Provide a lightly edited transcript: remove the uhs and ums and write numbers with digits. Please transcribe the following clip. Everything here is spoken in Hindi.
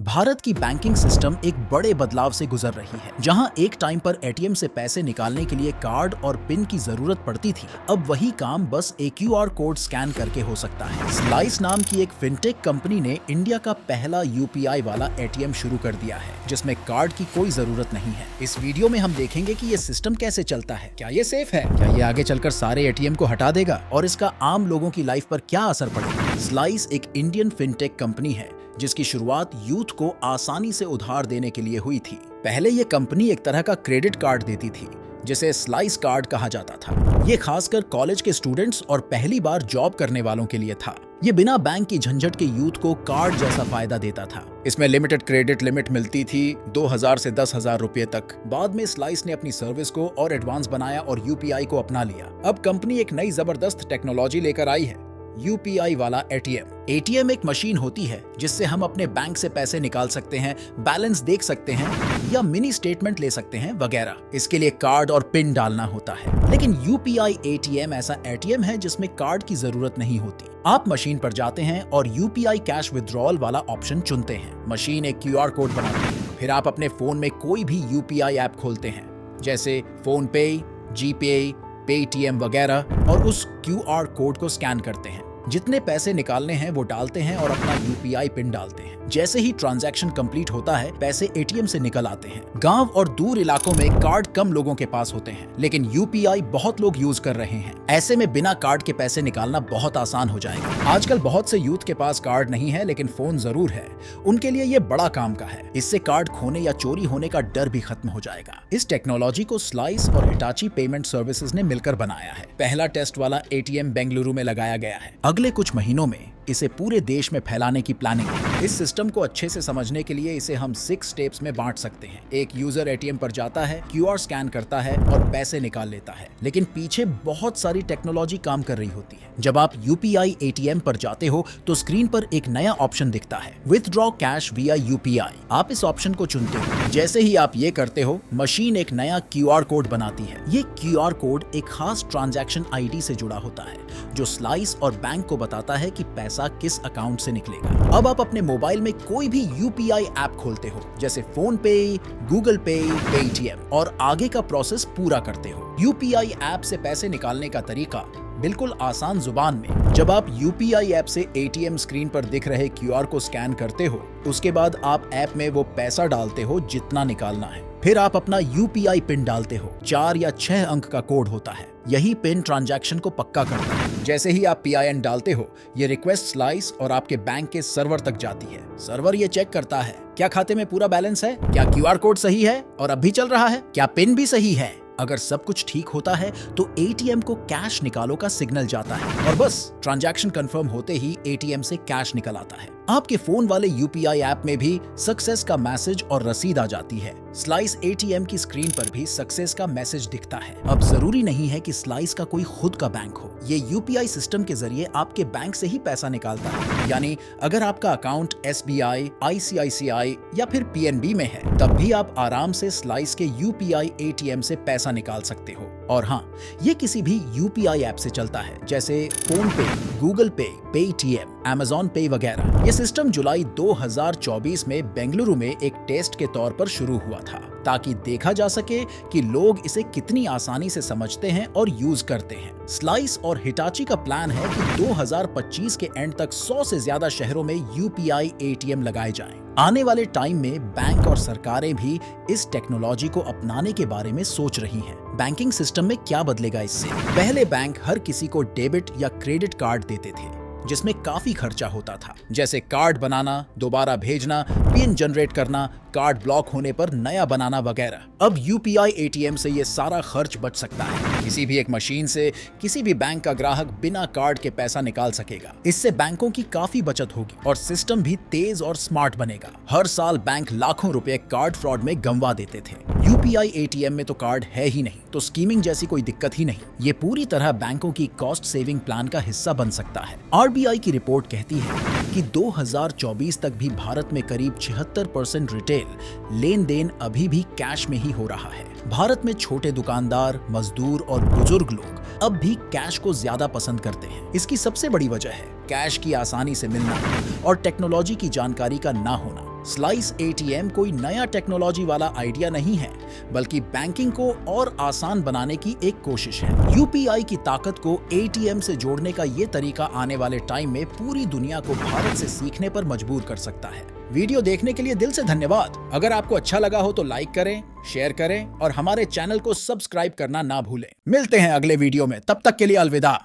भारत की बैंकिंग सिस्टम एक बड़े बदलाव से गुजर रही है। जहां एक टाइम पर एटीएम से पैसे निकालने के लिए कार्ड और पिन की जरूरत पड़ती थी, अब वही काम बस एक क्यूआर कोड स्कैन करके हो सकता है। स्लाइस नाम की एक फिनटेक कंपनी ने इंडिया का पहला यूपीआई वाला एटीएम शुरू कर दिया है, जिसमें कार्ड की कोई जरूरत नहीं है। इस वीडियो में हम देखेंगे कि ये सिस्टम कैसे चलता है, क्या ये सेफ है, क्या ये आगे चलकर सारे एटीएम को हटा देगा और इसका आम लोगों की लाइफ पर क्या असर पड़ेगा। स्लाइस एक इंडियन फिनटेक कंपनी है जिसकी शुरुआत यूथ को आसानी से उधार देने के लिए हुई थी। पहले ये कंपनी एक तरह का क्रेडिट कार्ड देती थी जिसे स्लाइस कार्ड कहा जाता था। ये खासकर कॉलेज के स्टूडेंट्स और पहली बार जॉब करने वालों के लिए था। ये बिना बैंक की झंझट के यूथ को कार्ड जैसा फायदा देता था। इसमें लिमिटेड क्रेडिट लिमिट मिलती थी 2000 से 10,000 रुपए तक। बाद में स्लाइस ने अपनी सर्विस को और एडवांस बनाया और यूपीआई को अपना लिया। अब कंपनी एक नई जबरदस्त टेक्नोलॉजी लेकर आई है, यूपीआई वाला एटीएम। एटीएम एक मशीन होती है जिससे हम अपने बैंक से पैसे निकाल सकते हैं, बैलेंस देख सकते हैं या मिनी स्टेटमेंट ले सकते हैं वगैरह। इसके लिए कार्ड और पिन डालना होता है। लेकिन यूपीआई एटीएम ऐसा एटीएम है जिसमें कार्ड की जरूरत नहीं होती। आप मशीन पर जाते हैं और यूपीआई कैश विड्रॉल वाला ऑप्शन चुनते हैं। मशीन एक क्यूआर कोड बनाती है। फिर आप अपने फोन में कोई भी यूपीआई ऐप खोलते हैं, जैसे फोन पे, जीपे, पेटीएम वगैरह, और उस क्यूआर कोड को स्कैन करते हैं। जितने पैसे निकालने हैं वो डालते हैं और अपना यूपीआई पिन डालते हैं। जैसे ही ट्रांजैक्शन कंप्लीट होता है, पैसे एटीएम से निकल आते हैं। गांव और दूर इलाकों में कार्ड कम लोगों के पास होते हैं, लेकिन यूपीआई बहुत लोग यूज कर रहे हैं। ऐसे में बिना कार्ड के पैसे निकालना बहुत आसान हो जाएगा। आजकल बहुत से यूथ के पास कार्ड नहीं है लेकिन फोन जरूर है। उनके लिए ये बड़ा काम का है। इससे कार्ड खोने या चोरी होने का डर भी खत्म हो जाएगा। इस टेक्नोलॉजी को स्लाइस और हिटाची पेमेंट सर्विसेज ने मिलकर बनाया है। पहला टेस्ट वाला एटीएम बेंगलुरु में लगाया गया है। अगले कुछ महीनों में इसे पूरे देश में फैलाने की प्लानिंग है। इस सिस्टम को अच्छे से समझने के लिए इसे हम 6 स्टेप्स में बांट सकते हैं। एक यूजर एटीएम पर जाता है, क्यूआर स्कैन करता है और पैसे निकाल लेता है। लेकिन पीछे बहुत सारी टेक्नोलॉजी काम कर रही होती है। जब आप यूपीआई एटीएम पर जाते हो तो स्क्रीन पर एक नया ऑप्शन दिखता है, विथड्रॉ कैश विया यूपीआई। आप इस ऑप्शन को चुनते हो। जैसे ही आप ये करते हो, मशीन एक नया क्यूआर कोड बनाती है। ये क्यूआर कोड एक खास ट्रांजैक्शन आईडी से जुड़ा होता है, जो स्लाइस और बैंक को बताता है कि पैसा किस अकाउंट से निकलेगा। अब आप अपने मोबाइल में कोई भी यूपीआई ऐप खोलते हो, जैसे फोन पे, गूगल पे, पेटीएम, और आगे का प्रोसेस पूरा करते हो। यूपीआई ऐप से पैसे निकालने का तरीका बिल्कुल आसान जुबान में। जब आप यूपीआई ऐप से एटीएम स्क्रीन पर दिख रहे क्यूआर को स्कैन करते हो, उसके बाद आप ऐप में वो पैसा डालते हो जितना निकालना है। फिर आप अपना यूपीआई पिन डालते हो। 4 या 6 अंक का कोड होता है। यही पिन ट्रांजैक्शन को पक्का करता है। जैसे ही आप PIN डालते हो, ये रिक्वेस्ट स्लाइस और आपके बैंक के सर्वर तक जाती है। सर्वर ये चेक करता है, क्या खाते में पूरा बैलेंस है, क्या क्यूआर कोड सही है और अब भी चल रहा है, क्या पिन भी सही है। अगर सब कुछ ठीक होता है तो एटीएम को कैश निकालो का सिग्नल जाता है और बस ट्रांजैक्शन कंफर्म होते ही एटीएम से कैश निकल आता है। आपके फोन वाले यूपीआई ऐप में भी सक्सेस का मैसेज और रसीद आ जाती है। स्लाइस एटीएम की स्क्रीन पर भी सक्सेस का मैसेज दिखता है। अब जरूरी नहीं है कि स्लाइस का कोई खुद का बैंक हो। ये यूपीआई सिस्टम के जरिए आपके बैंक से ही पैसा निकालता है। यानी अगर आपका अकाउंट SBI, ICICI या फिर PNB में है, तब भी आप आराम से स्लाइस के यूपीआई एटीएम से पैसा निकाल सकते हो। और हाँ, ये किसी भी यूपीआई ऐप से चलता है, जैसे फोन पे, गूगल पे, पेटीएम, Amazon पे वगैरह। ये सिस्टम जुलाई 2024 में बेंगलुरु में एक टेस्ट के तौर पर शुरू हुआ था, ताकि देखा जा सके कि लोग इसे कितनी आसानी से समझते हैं और यूज करते हैं। स्लाइस और हिटाची का प्लान है कि 2025 के एंड तक 100 से ज्यादा शहरों में यूपीआई एटीएम लगाए जाएं। आने वाले टाइम में बैंक और सरकारें भी इस टेक्नोलॉजी को अपनाने के बारे में सोच रही हैं। बैंकिंग सिस्टम में क्या बदलेगा इससे? पहले बैंक हर किसी को डेबिट या क्रेडिट कार्ड देते थे, जिसमें काफी खर्चा होता था, जैसे कार्ड बनाना, दोबारा भेजना, पिन जनरेट करना, कार्ड ब्लॉक होने पर नया बनाना वगैरह। अब यूपीआई एटीएम से ये सारा खर्च बच सकता है। किसी भी एक मशीन से किसी भी बैंक का ग्राहक बिना कार्ड के पैसा निकाल सकेगा। इससे बैंकों की काफी बचत होगी और सिस्टम भी तेज और स्मार्ट बनेगा। हर साल बैंक लाखों रुपए कार्ड फ्रॉड में गंवा देते थे। यूपीआई एटीएम में तो कार्ड है ही नहीं, तो स्कीमिंग जैसी कोई दिक्कत ही नहीं। ये पूरी तरह बैंकों की कॉस्ट सेविंग प्लान का हिस्सा बन सकता है। RBI की रिपोर्ट कहती है कि 2024 तक भी भारत में करीब 76% रिटेल लेन देन अभी भी कैश में ही हो रहा है। भारत में छोटे दुकानदार, मजदूर और बुजुर्ग लोग अब भी कैश को ज्यादा पसंद करते हैं। इसकी सबसे बड़ी वजह है कैश की आसानी से मिलना और टेक्नोलॉजी की जानकारी का ना होना। स्लाइस एटीएम कोई नया टेक्नोलॉजी वाला आइडिया नहीं है, बल्कि बैंकिंग को और आसान बनाने की एक कोशिश है। यूपीआई की ताकत को एटीएम से जोड़ने का ये तरीका आने वाले टाइम में पूरी दुनिया को भारत से सीखने पर मजबूर कर सकता है। वीडियो देखने के लिए दिल से धन्यवाद। अगर आपको अच्छा लगा हो तो लाइक करें, शेयर करें और हमारे चैनल को सब्सक्राइब करना ना भूलें। मिलते हैं अगले वीडियो में, तब तक के लिए अलविदा।